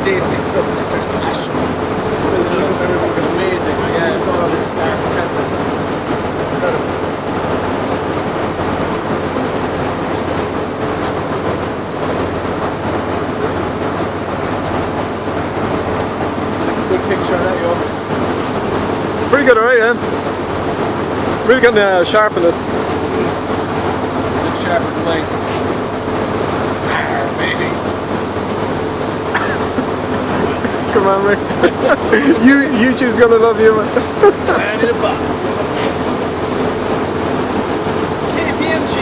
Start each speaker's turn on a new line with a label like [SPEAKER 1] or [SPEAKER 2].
[SPEAKER 1] day picks up and it starts flashing. It looks fucking amazing. Yeah, it's all this dark canvas. Incredible. Good picture of that, yo.
[SPEAKER 2] Pretty good, alright, yeah. Really getting sharpen it.
[SPEAKER 1] Good sharper than mine. Arr, baby.
[SPEAKER 2] Come on, mate. YouTube's gonna love you, man.
[SPEAKER 1] Man in a box. KPMG.